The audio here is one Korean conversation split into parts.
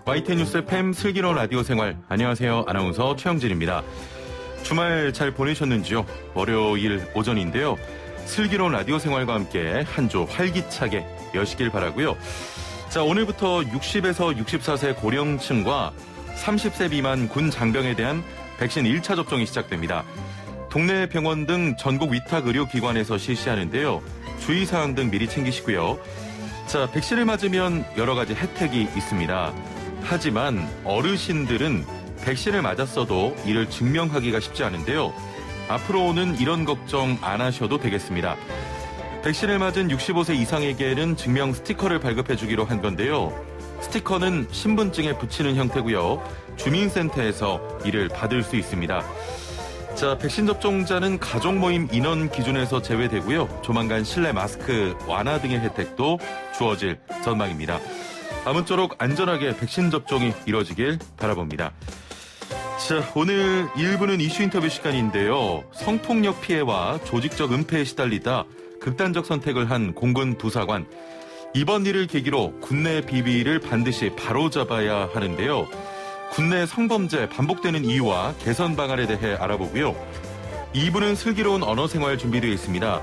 YTN 뉴스 FM 슬기로운 라디오 생활. 안녕하세요. 아나운서 최영진입니다. 주말 잘 보내셨는지요? 월요일 오전인데요. 슬기로운 라디오 생활과 함께 한 주 활기차게 여시길 바라고요. 자, 오늘부터 60에서 64세 고령층과 30세 미만 군 장병에 대한 백신 1차 접종이 시작됩니다. 동네 병원 등 전국 위탁 의료기관에서 실시하는데요. 주의사항 등 미리 챙기시고요. 자, 백신을 맞으면 여러 가지 혜택이 있습니다. 하지만 어르신들은 백신을 맞았어도 이를 증명하기가 쉽지 않은데요. 앞으로는 이런 걱정 안 하셔도 되겠습니다. 백신을 맞은 65세 이상에게는 증명 스티커를 발급해주기로 한 건데요. 스티커는 신분증에 붙이는 형태고요. 주민센터에서 이를 받을 수 있습니다. 자, 백신 접종자는 가족 모임 인원 기준에서 제외되고요. 조만간 실내 마스크 완화 등의 혜택도 주어질 전망입니다. 아무쪼록 안전하게 백신 접종이 이뤄지길 바라봅니다. 자, 오늘 1부는 이슈 인터뷰 시간인데요. 성폭력 피해와 조직적 은폐에 시달리다 극단적 선택을 한 공군 부사관. 이번 일을 계기로 군내 비리를 반드시 바로잡아야 하는데요. 군내 성범죄 반복되는 이유와 개선 방안에 대해 알아보고요. 2부는 슬기로운 언어생활 준비되어 있습니다.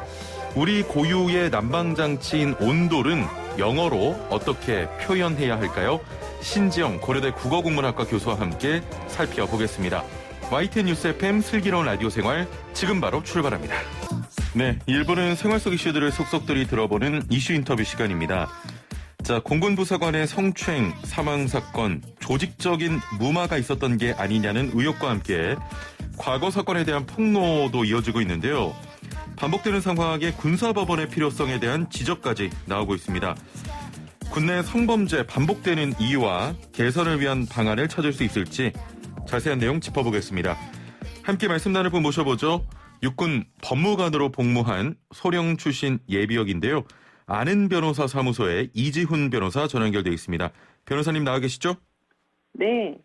우리 고유의 난방장치인 온돌은 영어로 어떻게 표현해야 할까요? 신지영 고려대 국어국문학과 교수와 함께 살펴보겠습니다. YTN 뉴스 FM 슬기로운 라디오 생활 지금 바로 출발합니다. 네, 1부는 생활 속 이슈들을 속속들이 들어보는 이슈 인터뷰 시간입니다. 자, 공군 부사관의 성추행 사망 사건, 조직적인 무마가 있었던 게 아니냐는 의혹과 함께 과거 사건에 대한 폭로도 이어지고 있는데요. 반복되는 상황에 군사법원의 필요성에 대한 지적까지 나오고 있습니다. 군내 성범죄 반복되는 이유와 개선을 위한 방안을 찾을 수 있을지 자세한 내용 짚어보겠습니다. 함께 말씀 나눌 분 모셔보죠. 육군 법무관으로 복무한 소령 출신 예비역인데요. 아는 변호사 사무소의 이지훈 변호사 전화 연결되어 있습니다. 변호사님 나와 계시죠? 네.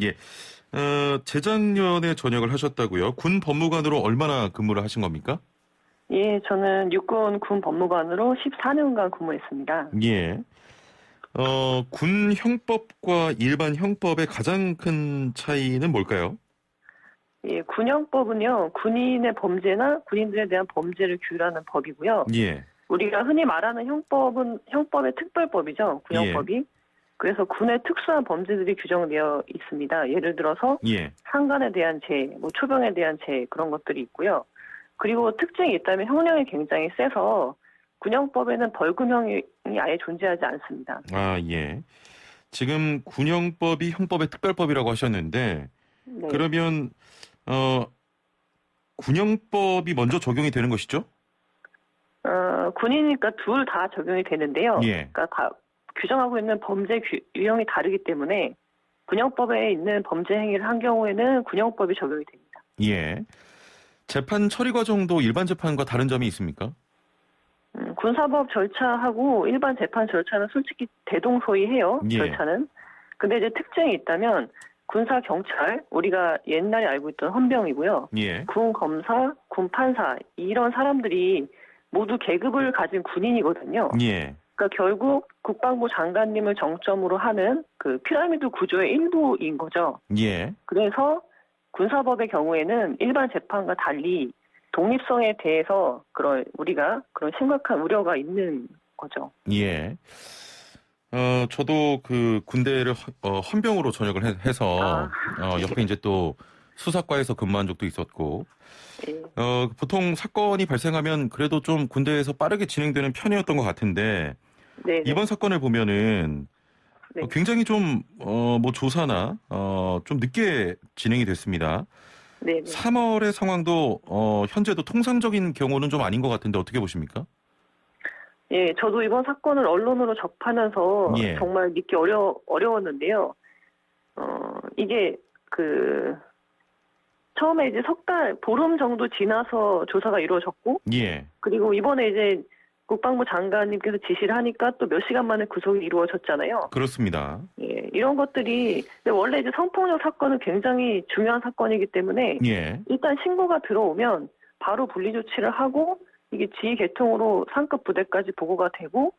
예. 재작년에 전역을 하셨다고요. 군 법무관으로 얼마나 근무를 하신 겁니까? 예, 저는 육군 군 법무관으로 14년간 근무했습니다. 예. 군 형법과 일반 형법의 가장 큰 차이는 뭘까요? 예, 군형법은요, 군인의 범죄나 군인들에 대한 범죄를 규율하는 법이고요. 예. 우리가 흔히 말하는 형법은 형법의 특별법이죠, 군형법이. 예. 그래서 군의 특수한 범죄들이 규정되어 있습니다. 예를 들어서 예. 상관에 대한 죄, 초병에 대한 죄 그런 것들이 있고요. 그리고 특징이 있다면 형량이 굉장히 세서 군형법에는 벌금형이 아예 존재하지 않습니다. 아, 예. 지금 군형법이 형법의 특별법이라고 하셨는데 네. 그러면 군형법이 먼저 적용이 되는 것이죠? 군이니까 둘 다 적용이 되는데요. 예. 그러니까 규정하고 있는 범죄 유형이 다르기 때문에 군형법에 있는 범죄 행위를 한 경우에는 군형법이 적용이 됩니다. 예. 재판 처리 과정도 일반 재판과 다른 점이 있습니까? 군사법 절차하고 일반 재판 절차는 솔직히 대동소이해요. 예. 절차는. 근데 이제 특징이 있다면 군사 경찰, 우리가 옛날에 알고 있던 헌병이고요. 예. 군 검사, 군 판사 이런 사람들이 모두 계급을 가진 군인이거든요. 예. 그러니까 결국 국방부 장관님을 정점으로 하는 그 피라미드 구조의 일부인 거죠. 예. 그래서 군사법의 경우에는 일반 재판과 달리 독립성에 대해서 우리가 그런 심각한 우려가 있는 거죠. 예. 저도 그 군대를 헌병으로 전역을 해서 옆에 이제 또 수사과에서 근무한 적도 있었고 네. 보통 사건이 발생하면 그래도 좀 군대에서 빠르게 진행되는 편이었던 것 같은데 네네. 이번 사건을 보면은 네. 굉장히 좀 조사나 좀 늦게 진행이 됐습니다. 네네. 3월의 상황도 현재도 통상적인 경우는 좀 아닌 것 같은데 어떻게 보십니까? 예, 저도 이번 사건을 언론으로 접하면서 예. 정말 믿기 어려웠는데요. 이게 처음에 이제 보름 정도 지나서 조사가 이루어졌고, 예. 그리고 이번에 이제 국방부 장관님께서 지시를 하니까 또 몇 시간 만에 구속이 이루어졌잖아요. 그렇습니다. 예, 이런 것들이 원래 이제 성폭력 사건은 굉장히 중요한 사건이기 때문에 예. 일단 신고가 들어오면 바로 분리 조치를 하고 이게 지휘 계통으로 상급 부대까지 보고가 되고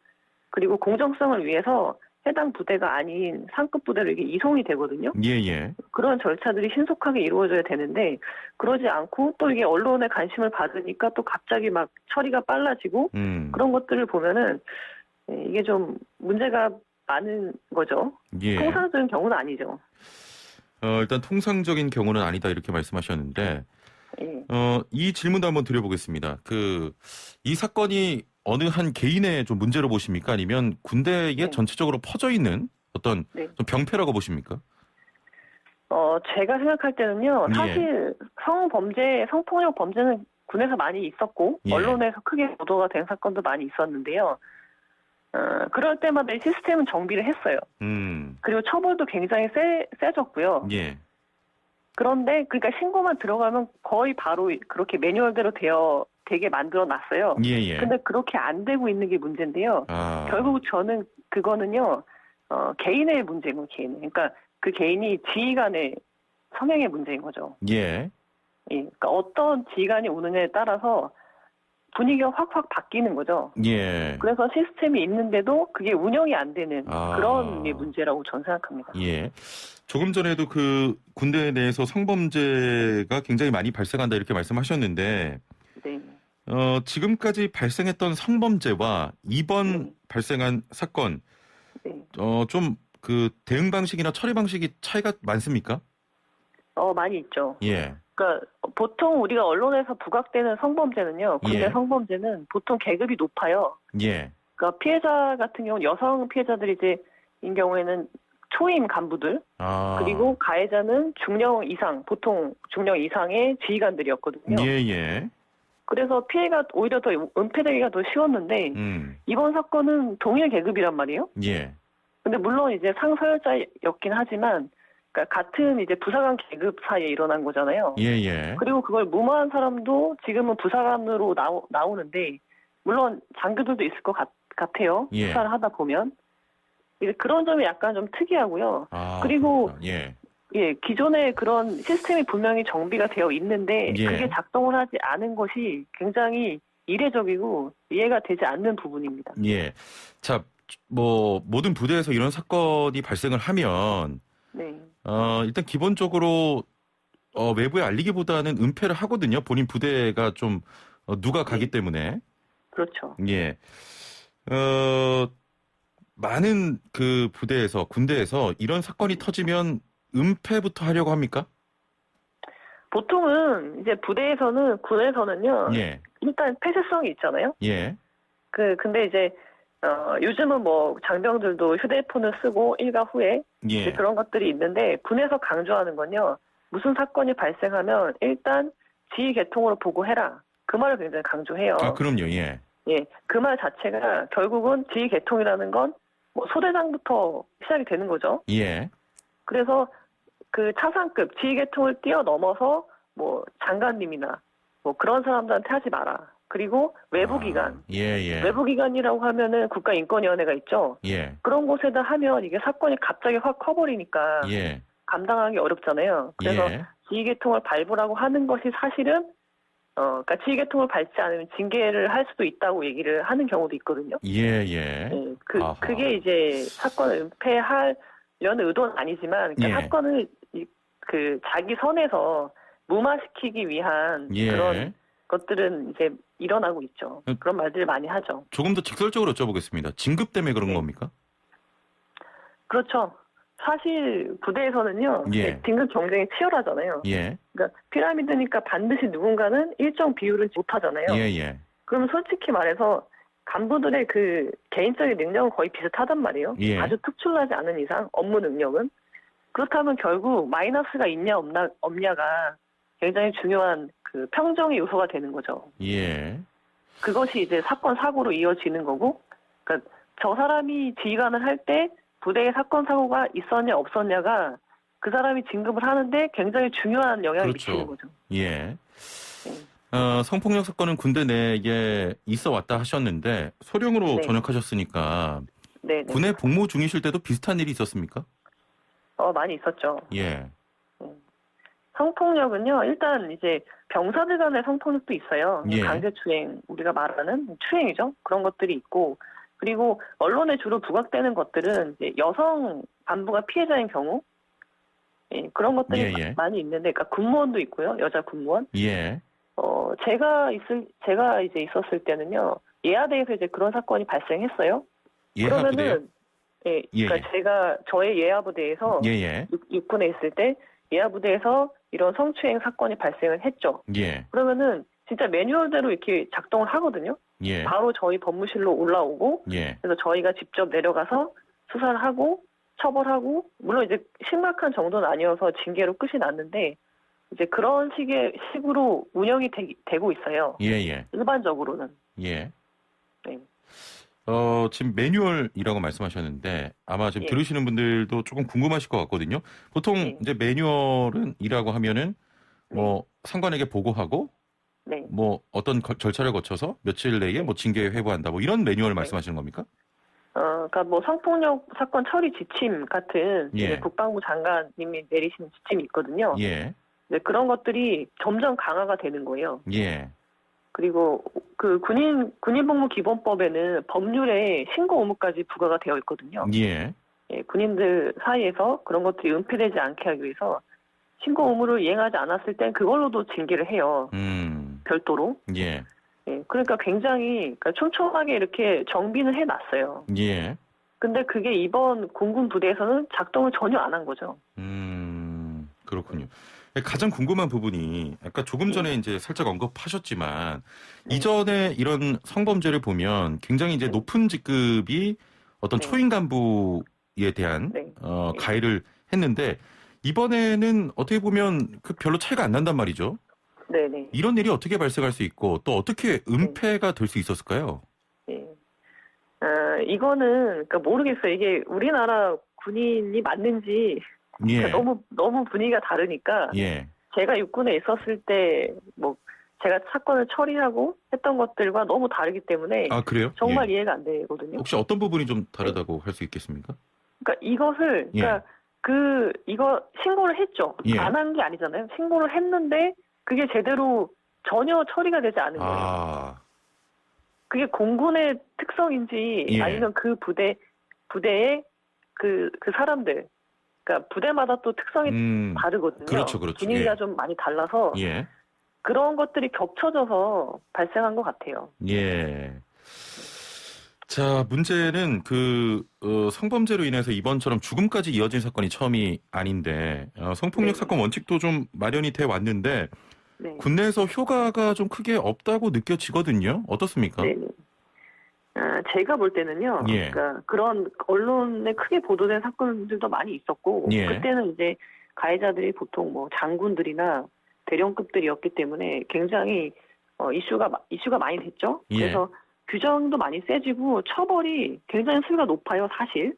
그리고 공정성을 위해서 해당 부대가 아닌 상급 부대로 이게 이송이 되거든요. 예, 예. 그런 절차들이 신속하게 이루어져야 되는데 그러지 않고 또 이게 언론의 관심을 받으니까 또 갑자기 막 처리가 빨라지고 그런 것들을 보면은 이게 좀 문제가 많은 거죠. 예. 통상적인 경우는 아니죠. 일단 통상적인 경우는 아니다 이렇게 말씀하셨는데 예. 이 질문도 한번 드려보겠습니다. 이 사건이 어느 한 개인의 좀 문제로 보십니까? 아니면 군대에 네. 전체적으로 퍼져 있는 어떤 네. 좀 병폐라고 보십니까? 제가 생각할 때는요, 예. 사실 성폭력 범죄는 군에서 많이 있었고, 예. 언론에서 크게 보도가 된 사건도 많이 있었는데요. 그럴 때마다 이 시스템은 정비를 했어요. 그리고 처벌도 굉장히 세졌고요. 예. 그런데, 그러니까 신고만 들어가면 거의 바로 그렇게 매뉴얼대로 되게 만들어 놨어요. 예, 예. 근데 그렇게 안 되고 있는 게 문제인데요. 결국 저는 그거는요, 개인의 문제인 거예요, 개인. 그러니까 그 개인이 지휘관의 성향의 문제인 거죠. 예. 예, 그러니까 어떤 지휘관이 오느냐에 따라서 분위기가 확확 바뀌는 거죠. 예. 그래서 시스템이 있는데도 그게 운영이 안 되는 그런 문제라고 저는 생각합니다. 예. 조금 전에도 그 군대 내에서 성범죄가 굉장히 많이 발생한다 이렇게 말씀하셨는데, 네. 지금까지 발생했던 성범죄와 이번 발생한 사건, 네. 좀 그 대응 방식이나 처리 방식이 차이가 많습니까? 많이 있죠. 예. 그러니까 보통 우리가 언론에서 부각되는 성범죄는요, 군대 예. 성범죄는 보통 계급이 높아요. 예. 그러니까 피해자 같은 경우는 여성 피해자들이 인 경우에는 초임 간부들, 그리고 가해자는 중령 이상, 보통 중령 이상의 지휘관들이었거든요. 예, 예. 그래서 피해가 오히려 더 은폐되기가 더 쉬웠는데, 이번 사건은 동일 계급이란 말이에요. 예. 근데 물론 이제 상서열자였긴 하지만, 그러니까 같은 이제 부사관 계급 사이에 일어난 거잖아요. 예, 예. 그리고 그걸 무마한 사람도 지금은 부사관으로 나오는데, 물론 장교들도 있을 것 같아요. 예. 수사를 하다 보면. 그런 점이 약간 좀 특이하고요. 그리고 예. 예, 기존에 그런 시스템이 분명히 정비가 되어 있는데 예. 그게 작동을 하지 않은 것이 굉장히 이례적이고 이해가 되지 않는 부분입니다. 예. 자, 모든 부대에서 이런 사건이 발생을 하면 네. 일단 기본적으로 외부에 알리기보다는 은폐를 하거든요. 본인 부대가 좀 누가 가기 때문에. 그렇죠. 예. 많은 그 부대에서 군대에서 이런 사건이 터지면 은폐부터 하려고 합니까? 보통은 이제 부대에서는 군에서는요. 예. 일단 폐쇄성이 있잖아요. 예. 근데 이제 요즘은 뭐 장병들도 휴대폰을 쓰고 일과 후에 예. 그런 것들이 있는데 군에서 강조하는 건요. 무슨 사건이 발생하면 일단 지휘 계통으로 보고해라. 그 말을 굉장히 강조해요. 그럼요. 예. 예, 그 말 자체가 결국은 지휘 계통이라는 건 뭐 소대장부터 시작이 되는 거죠. 예. 그래서 그 차상급 지휘 계통을 뛰어넘어서 뭐 장관님이나 뭐 그런 사람들한테 하지 마라. 그리고 외부기관. 예. 외부기관이라고 하면은 국가인권위원회가 있죠. 예. 그런 곳에다 하면 이게 사건이 갑자기 확 커버리니까 예. 감당하기 어렵잖아요. 그래서 예. 지휘계통을 밟으라고 하는 것이 사실은 그러니까 지휘계통을 밟지 않으면 징계를 할 수도 있다고 얘기를 하는 경우도 있거든요. 예. 네, 그게 이제 사건을 은폐하려는 의도는 아니지만 그러니까 예. 사건을 그 자기 선에서 무마시키기 위한 그런 것들은 이제 일어나고 있죠. 그런 말들을 많이 하죠. 조금 더 직설적으로 여쭤보겠습니다. 진급 때문에 그런 겁니까? 그렇죠. 사실 부대에서는요. 예. 등급 경쟁이 치열하잖아요. 예. 그러니까 피라미드니까 반드시 누군가는 일정 비율을 못하잖아요. 예. 그럼 솔직히 말해서 간부들의 그 개인적인 능력은 거의 비슷하단 말이에요. 예. 아주 특출나지 않은 이상 업무 능력은. 그렇다면 결국 마이너스가 있냐 없냐가 굉장히 중요한 그 평정의 요소가 되는 거죠. 예. 그것이 이제 사건 사고로 이어지는 거고, 그러니까 저 사람이 지휘관을 할 때 부대에 사건 사고가 있었냐 없었냐가 그 사람이 진급을 하는데 굉장히 중요한 영향을 미치는 거죠. 예. 성폭력 사건은 군대 내에 있어 왔다 하셨는데 소령으로 전역하셨으니까 군에 복무 중이실 때도 비슷한 일이 있었습니까? 많이 있었죠. 예. 성폭력은요, 일단 이제 병사들 간의 성폭력도 있어요. 예. 강제추행, 우리가 말하는 추행이죠. 그런 것들이 있고, 그리고 언론에 주로 부각되는 것들은 이제 여성 간부가 피해자인 경우, 예, 그런 것들이 예, 예. 많이 있는데, 그러니까 군무원도 있고요, 여자 군무원. 예. 제가 이제 있었을 때는요, 예하대에서 이제 그런 사건이 발생했어요. 예하부대요? 그러면은, 예, 그러니까 저의 예하부대에서 예. 육군에 있을 때 예하부대에서 이런 성추행 사건이 발생을 했죠. 예. 그러면은 진짜 매뉴얼대로 이렇게 작동을 하거든요. 예. 바로 저희 법무실로 올라오고, 예. 그래서 저희가 직접 내려가서 수사를 하고 처벌하고, 물론 이제 심각한 정도는 아니어서 징계로 끝이 났는데, 이제 그런 식으로 운영이 되고 있어요. 예. 일반적으로는. 예. 네. 지금 매뉴얼이라고 말씀하셨는데 아마 지금 예. 들으시는 분들도 조금 궁금하실 것 같거든요. 보통 예. 이제 매뉴얼은 이라고 하면은 뭐 상관에게 보고하고 네. 뭐 어떤 절차를 거쳐서 며칠 내에 뭐 징계 회부한다 뭐 이런 매뉴얼을 말씀하시는 겁니까? 그러니까 뭐 성폭력 사건 처리 지침 같은 이제 국방부 장관님이 내리신 지침이 있거든요. 예. 네, 그런 것들이 점점 강화가 되는 거예요. 예. 그리고 그 군인복무기본법에는 법률에 신고 의무까지 부과가 되어 있거든요. 예. 예, 군인들 사이에서 그런 것들이 은폐되지 않게 하기 위해서 신고 의무를 이행하지 않았을 땐 그걸로도 징계를 해요. 별도로. 예. 예, 그러니까 굉장히 촘촘하게 이렇게 정비는 해놨어요. 예. 근데 그게 이번 공군 부대에서는 작동을 전혀 안 한 거죠. 그렇군요. 가장 궁금한 부분이 아까 조금 전에 이제 살짝 언급하셨지만 이전에 이런 성범죄를 보면 굉장히 이제 높은 직급이 어떤 초임 간부에 대한 가해를 했는데 이번에는 어떻게 보면 별로 차이가 안 난단 말이죠. 네네. 이런 일이 어떻게 발생할 수 있고 또 어떻게 은폐가 될 수 있었을까요? 네. 이거는 그러니까 모르겠어요. 이게 우리나라 군인이 맞는지 그러니까 너무 분위기가 다르니까 제가 육군에 있었을 때 뭐 제가 사건을 처리하고 했던 것들과 너무 다르기 때문에 그래요? 정말 이해가 안 되거든요. 혹시 어떤 부분이 좀 다르다고 할 수 있겠습니까? 그러니까 이것을 이거 신고를 했죠. 안 한 게 아니잖아요. 신고를 했는데 그게 제대로 전혀 처리가 되지 않은 거예요. 그게 공군의 특성인지 아니면 그 부대의 그 사람들, 그러니까 부대마다 또 특성이 다르거든요. 그렇죠. 분위기가 좀 많이 달라서 그런 것들이 겹쳐져서 발생한 것 같아요. 예. 자, 문제는 성범죄로 인해서 이번처럼 죽음까지 이어진 사건이 처음이 아닌데 성폭력 사건 원칙도 좀 마련이 돼 왔는데 국내에서 효과가 좀 크게 없다고 느껴지거든요. 어떻습니까? 네. 제가 볼 때는요. 그러니까 그런 언론에 크게 보도된 사건들도 많이 있었고 그때는 이제 가해자들이 보통 뭐 장군들이나 대령급들이었기 때문에 굉장히 이슈가 많이 됐죠. 그래서 규정도 많이 세지고 처벌이 굉장히 수위가 높아요, 사실.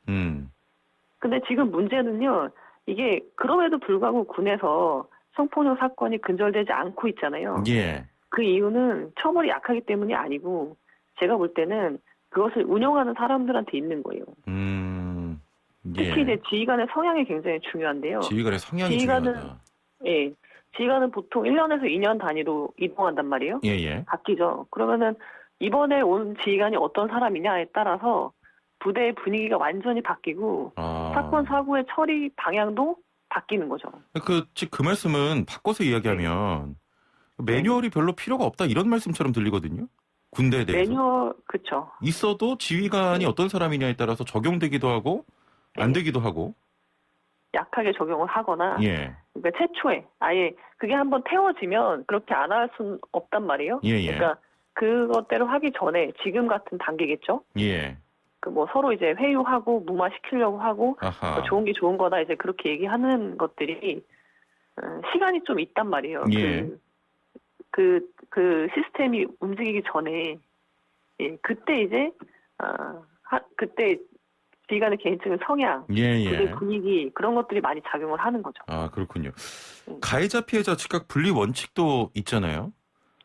근데 지금 문제는요. 이게 그럼에도 불구하고 군에서 성폭력 사건이 근절되지 않고 있잖아요. 그 이유는 처벌이 약하기 때문이 아니고 제가 볼 때는 그것을 운영하는 사람들한테 있는 거예요. 특히 이제 지휘관의 성향이 굉장히 중요한데요. 지휘관의 성향이 중요하다. 예. 지휘관은 보통 1년에서 2년 단위로 이동한단 말이에요. 바뀌죠. 그러면은 이번에 온 지휘관이 어떤 사람이냐에 따라서 부대의 분위기가 완전히 바뀌고 사건 사고의 처리 방향도 바뀌는 거죠. 그 말씀은 바꿔서 이야기하면 매뉴얼이 별로 필요가 없다 이런 말씀처럼 들리거든요. 군대에 대해서. 매뉴얼, 그렇죠. 있어도 지휘관이 어떤 사람이냐에 따라서 적용되기도 하고 안 되기도 하고. 약하게 적용을 하거나 그러니까 최초에 아예 그게 한번 태워지면 그렇게 안 할 수는 없단 말이에요. 그러니까 그것대로 하기 전에 지금 같은 단계겠죠. 그 뭐 서로 이제 회유하고 무마시키려고 하고 뭐 좋은 게 좋은 거다 이제 그렇게 얘기하는 것들이 시간이 좀 있단 말이에요. 그 시스템이 움직이기 전에 그때 이제 그때 지휘관의 개인적인 성향, 부대 분위기 그런 것들이 많이 작용을 하는 거죠. 그렇군요. 가해자 피해자 즉각 분리 원칙도 있잖아요.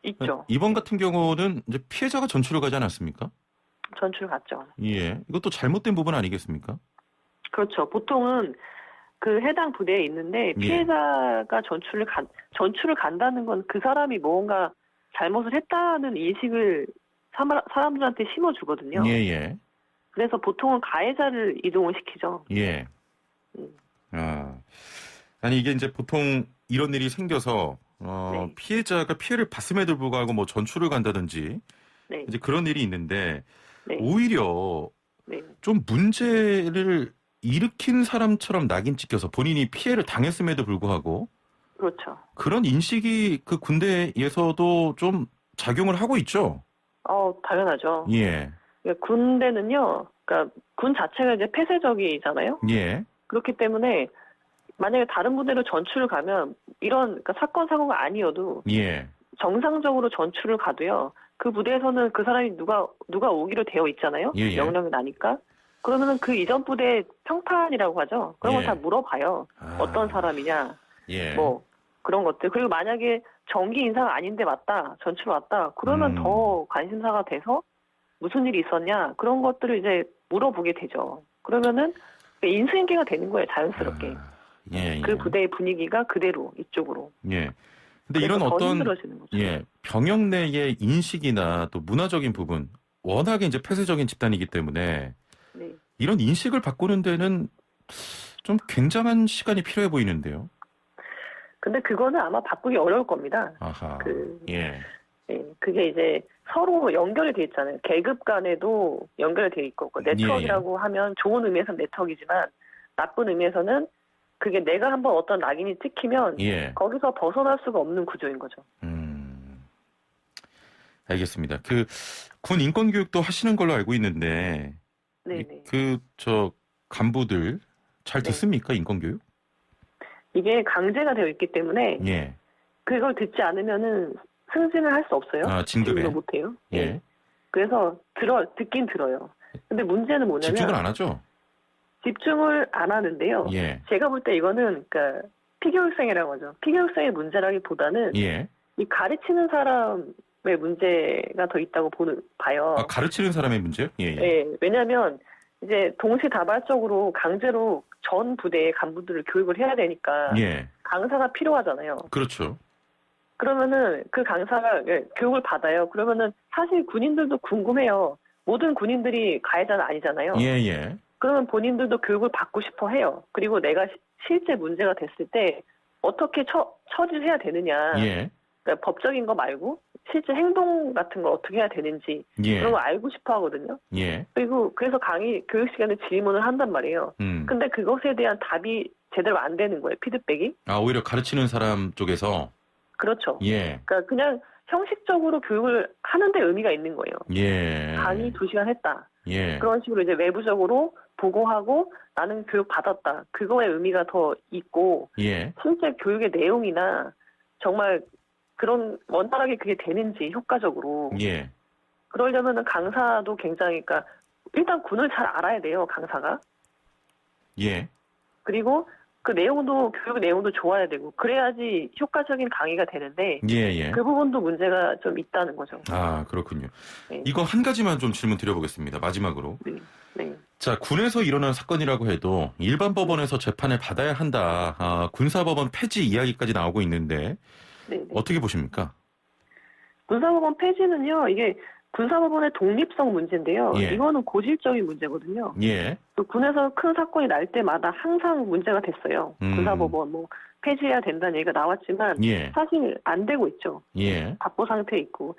있죠. 이번 같은 경우는 이제 피해자가 전출을 가지 않았습니까? 전출 갔죠. 이것도 잘못된 부분 아니겠습니까? 그렇죠. 보통은 그 해당 부대에 있는데 피해자가 전출을 간다는 건 그 사람이 뭔가 잘못을 했다는 인식을 사람들한테 심어주거든요. 그래서 보통은 가해자를 이동을 시키죠. 예. 아니 이게 이제 보통 이런 일이 생겨서 네. 피해자가 피해를 봤음에도 불구하고 뭐 전출을 간다든지 네. 이제 그런 일이 있는데 네. 오히려 네. 좀 문제를 일으킨 사람처럼 낙인 찍혀서 본인이 피해를 당했음에도 불구하고 그렇죠. 그런 인식이 그 군대에서도 좀 작용을 하고 있죠. 당연하죠. 예. 군대는요, 그러니까 군 자체가 이제 폐쇄적이잖아요. 예. 그렇기 때문에 만약에 다른 부대로 전출을 가면 이런 그러니까 사건 사고가 아니어도 예. 정상적으로 전출을 가도요. 그 부대에서는 그 사람이 누가 오기로 되어 있잖아요. 예. 명령이 나니까. 그러면은 그 이전 부대 평판이라고 하죠. 그런 걸 예. 다 물어봐요. 어떤 사람이냐. 예. 뭐 그런 것들. 그리고 만약에 정기 인사가 아닌데 왔다. 전출 왔다. 그러면 더 관심사가 돼서 무슨 일이 있었냐. 그런 것들을 이제 물어보게 되죠. 그러면은 인수인계가 되는 거예요. 자연스럽게. 예. 그 부대의 분위기가 그대로 이쪽으로. 예. 근데 이런 어떤 힘들어지는 거죠. 병역 내의 인식이나 또 문화적인 부분, 워낙에 이제 폐쇄적인 집단이기 때문에 네. 이런 인식을 바꾸는 데는 좀 굉장한 시간이 필요해 보이는데요. 근데 그거는 아마 바꾸기 어려울 겁니다. 아하. 그게 이제 서로 연결이 돼 있잖아요. 계급 간에도 연결이 돼 있고 네트워크라고 하면 좋은 의미에서는 네트워크이지만 나쁜 의미에서는 그게 내가 한번 어떤 낙인이 찍히면 거기서 벗어날 수가 없는 구조인 거죠. 알겠습니다. 그 군 인권 교육도 하시는 걸로 알고 있는데 간부들 잘 듣습니까? 인권 교육? 이게 강제가 되어 있기 때문에 그걸 듣지 않으면은 승진을 할 수 없어요. 진급에 못 해요. 그래서 듣긴 들어요. 근데 문제는 뭐냐면 집중을 안 하죠. 집중을 안 하는데요. 제가 볼 때 이거는 그러니까 피교육생이라고 하죠. 피교육생의 문제라기보다는 이 가르치는 사람의 문제가 더 있다고 봐요. 가르치는 사람의 문제요? 왜냐하면 이제 동시다발적으로 강제로 전 부대의 간부들을 교육을 해야 되니까 강사가 필요하잖아요. 그렇죠. 그러면은 그 강사가 교육을 받아요. 그러면은 사실 군인들도 궁금해요. 모든 군인들이 가해자는 아니잖아요. 그러면 본인들도 교육을 받고 싶어 해요. 그리고 내가 실제 문제가 됐을 때 어떻게 처리를 해야 되느냐. 그러니까 법적인 거 말고 실제 행동 같은 걸 어떻게 해야 되는지 그런 거 알고 싶어 하거든요. 그리고 그래서 교육 시간에 질문을 한단 말이에요. 근데 그것에 대한 답이 제대로 안 되는 거예요. 피드백이. 오히려 가르치는 사람 쪽에서. 그렇죠. 그러니까 그냥 형식적으로 교육을 하는데 의미가 있는 거예요. 강의 2시간 했다. 그런 식으로 이제 외부적으로 보고하고 나는 교육 받았다. 그거의 의미가 더 있고 실제 교육의 내용이나 정말 그런 원활하게 그게 되는지 효과적으로 그러려면은 강사도 굉장히 그러니까 일단 군을 잘 알아야 돼요. 강사가. 그리고 그 교육 내용도 좋아야 되고 그래야지 효과적인 강의가 되는데 그 부분도 문제가 좀 있다는 거죠. 그렇군요. 이거 한 가지만 좀 질문 드려보겠습니다. 마지막으로. 자, 군에서 일어난 사건이라고 해도 일반 법원에서 재판을 받아야 한다. 군사법원 폐지 이야기까지 나오고 있는데 어떻게 보십니까? 군사법원 폐지는요. 이게 군사법원의 독립성 문제인데요. 이거는 고질적인 문제거든요. 또 군에서 큰 사건이 날 때마다 항상 문제가 됐어요. 군사법원 폐지해야 된다는 얘기가 나왔지만 사실 안 되고 있죠. 답보 상태에 있고.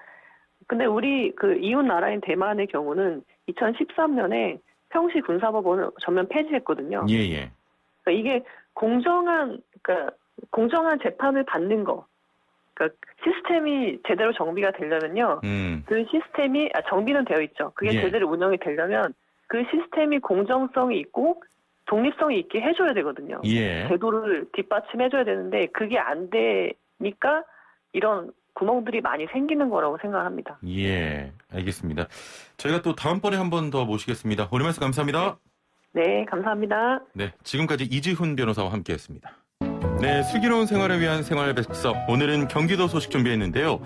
근데 우리 그 이웃 나라인 대만의 경우는 2013년에 평시 군사법원을 전면 폐지했거든요. 그러니까 이게 공정한 재판을 받는 거. 그러니까 시스템이 제대로 정비가 되려면요. 그 시스템이 정비는 되어 있죠. 그게 제대로 운영이 되려면 그 시스템이 공정성이 있고 독립성이 있게 해줘야 되거든요. 제도를 뒷받침해줘야 되는데 그게 안 되니까 이런 구멍들이 많이 생기는 거라고 생각합니다. 알겠습니다. 저희가 또 다음번에 한 번 더 모시겠습니다. 오늘 말씀 감사합니다. 네, 감사합니다. 지금까지 이지훈 변호사와 함께했습니다. 슬기로운 생활을 위한 생활백석. 오늘은 경기도 소식 준비했는데요.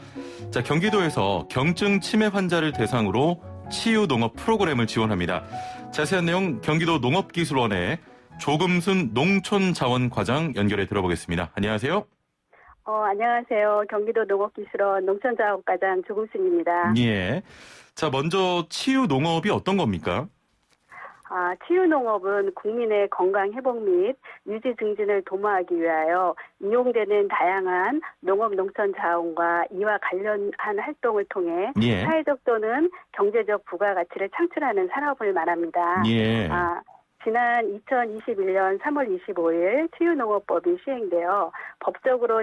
자, 경기도에서 경증 치매 환자를 대상으로 치유 농업 프로그램을 지원합니다. 자세한 내용 경기도 농업기술원의 조금순 농촌자원과장 연결해 들어보겠습니다. 안녕하세요. 안녕하세요. 경기도 농업기술원 농촌자원과장 조금순입니다. 자, 먼저 치유 농업이 어떤 겁니까? 치유농업은 국민의 건강 회복 및 유지 증진을 도모하기 위하여 이용되는 다양한 농업 농촌 자원과 이와 관련한 활동을 통해 예. 사회적 또는 경제적 부가가치를 창출하는 산업을 말합니다. 예. 지난 2021년 3월 25일 치유농업법이 시행되어 법적으로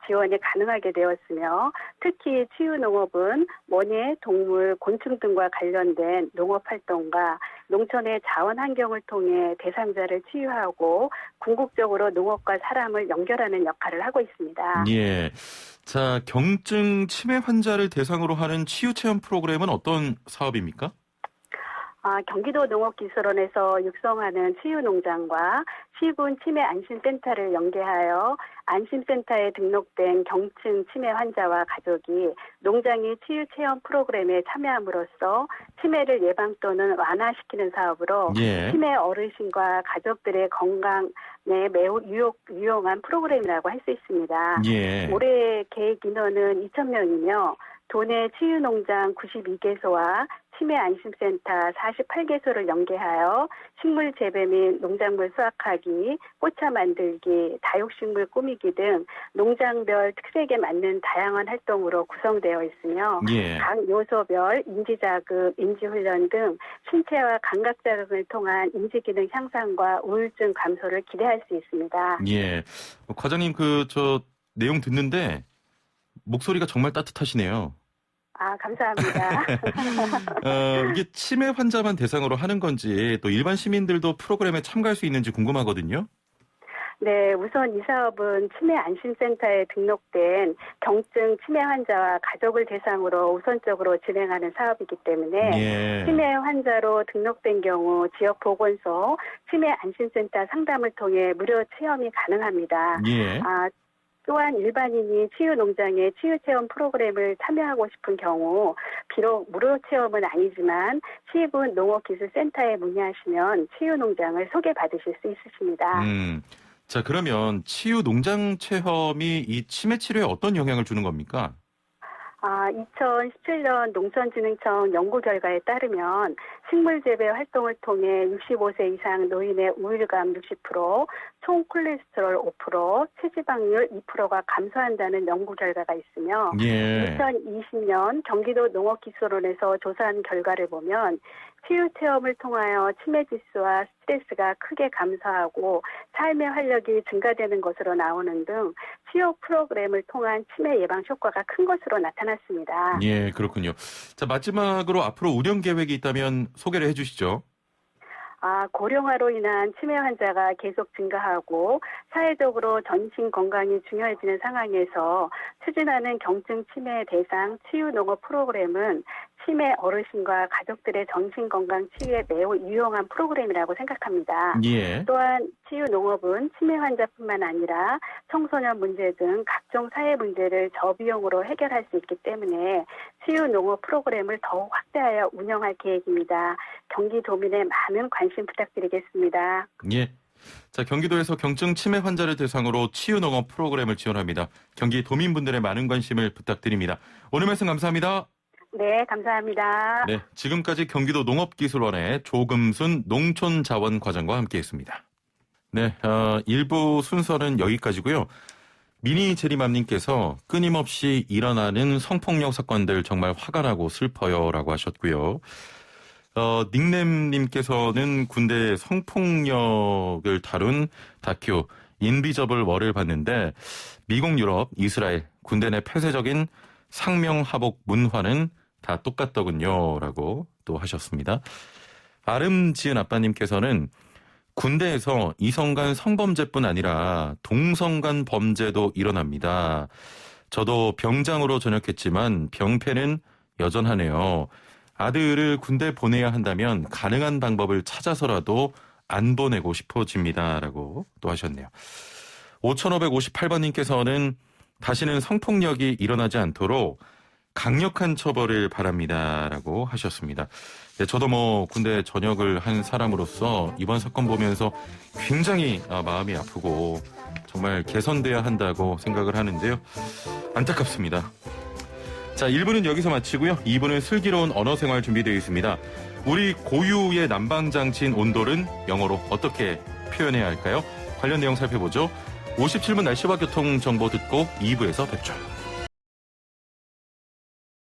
지원이 가능하게 되었으며 특히 치유농업은 원예, 동물, 곤충 등과 관련된 농업활동과 농촌의 자원 환경을 통해 대상자를 치유하고 궁극적으로 농업과 사람을 연결하는 역할을 하고 있습니다. 예. 자, 경증 치매 환자를 대상으로 하는 치유 체험 프로그램은 어떤 사업입니까? 경기도 농업기술원에서 육성하는 치유농장과 시군 치매 안심센터를 연계하여 안심센터에 등록된 경증 치매 환자와 가족이 농장의 치유 체험 프로그램에 참여함으로써 치매를 예방 또는 완화시키는 사업으로 예. 치매 어르신과 가족들의 건강에 매우 유용한 프로그램이라고 할 수 있습니다. 예. 올해 계획 인원은 2,000명이며 도내 치유농장 92개소와 치매 안심센터 48개소를 연계하여 식물 재배 및 농작물 수확하기, 꽃차 만들기, 다육식물 꾸미기 등 농장별 특색에 맞는 다양한 활동으로 구성되어 있으며 예. 각 요소별 인지자극, 인지훈련 등 신체와 감각자극을 통한 인지기능 향상과 우울증 감소를 기대할 수 있습니다. 예. 과장님 내용 듣는데 목소리가 정말 따뜻하시네요. 감사합니다. 이게 치매 환자만 대상으로 하는 건지 또 일반 시민들도 프로그램에 참가할 수 있는지 궁금하거든요. 네, 우선 이 사업은 치매 안심센터에 등록된 경증 치매 환자와 가족을 대상으로 우선적으로 진행하는 사업이기 때문에 예. 치매 환자로 등록된 경우 지역 보건소 치매 안심센터 상담을 통해 무료 체험이 가능합니다. 예. 또한 일반인이 치유농장의 치유체험 프로그램을 참여하고 싶은 경우 비록 무료 체험은 아니지만 시군 농업기술센터에 문의하시면 치유농장을 소개받으실 수 있으십니다. 자, 그러면 치유농장 체험이 이 치매 치료에 어떤 영향을 주는 겁니까? 2017년 농촌진흥청 연구 결과에 따르면 식물 재배 활동을 통해 65세 이상 노인의 우울감 60%, 총 콜레스테롤 5%, 체지방률 2%가 감소한다는 연구 결과가 있으며 예. 2020년 경기도 농업기술원에서 조사한 결과를 보면 치유 체험을 통하여 치매 지수와 스트레스가 크게 감소하고 삶의 활력이 증가되는 것으로 나오는 등 치유 프로그램을 통한 치매 예방 효과가 큰 것으로 나타났습니다. 예, 그렇군요. 자, 마지막으로 앞으로 운영 계획이 있다면 소개를 해주시죠. 고령화로 인한 치매 환자가 계속 증가하고 사회적으로 전신 건강이 중요해지는 상황에서 추진하는 경증 치매 대상 치유 농업 프로그램은 치매 어르신과 가족들의 정신건강 치유에 매우 유용한 프로그램이라고 생각합니다. 예. 또한 치유 농업은 치매 환자뿐만 아니라 청소년 문제 등 각종 사회 문제를 저비용으로 해결할 수 있기 때문에 치유 농업 프로그램을 더욱 확대하여 운영할 계획입니다. 경기도민의 많은 관심 부탁드리겠습니다. 예. 자, 경기도에서 경증 치매 환자를 대상으로 치유 농업 프로그램을 지원합니다. 경기 도민분들의 많은 관심을 부탁드립니다. 오늘 말씀 감사합니다. 네, 감사합니다. 네, 지금까지 경기도 농업기술원의 조금순 농촌자원과장과 함께했습니다. 네, 1부 순서는 여기까지고요. 미니제리맘님께서 끊임없이 일어나는 성폭력 사건들 정말 화가 나고 슬퍼요라고 하셨고요. 닉nem님께서는 군대 성폭력을 다룬 다큐 인비저블 월을 봤는데 미국, 유럽, 이스라엘 군대 내 폐쇄적인 상명하복 문화는 다 똑같더군요 라고 또 하셨습니다. 아름지은 아빠님께서는 군대에서 이성 간 성범죄뿐 아니라 동성 간 범죄도 일어납니다. 저도 병장으로 전역했지만 병폐는 여전하네요. 아들을 군대 보내야 한다면 가능한 방법을 찾아서라도 안 보내고 싶어집니다 라고 또 하셨네요. 5558번님께서는 다시는 성폭력이 일어나지 않도록 강력한 처벌을 바랍니다라고 하셨습니다. 네, 저도 군대 전역을 한 사람으로서 이번 사건 보면서 굉장히 마음이 아프고 정말 개선돼야 한다고 생각을 하는데요. 안타깝습니다. 자, 1부는 여기서 마치고요. 2부는 슬기로운 언어생활 준비되어 있습니다. 우리 고유의 난방장치인 온돌은 영어로 어떻게 표현해야 할까요? 관련 내용 살펴보죠. 57분 날씨와 교통 정보 듣고 2부에서 뵙죠.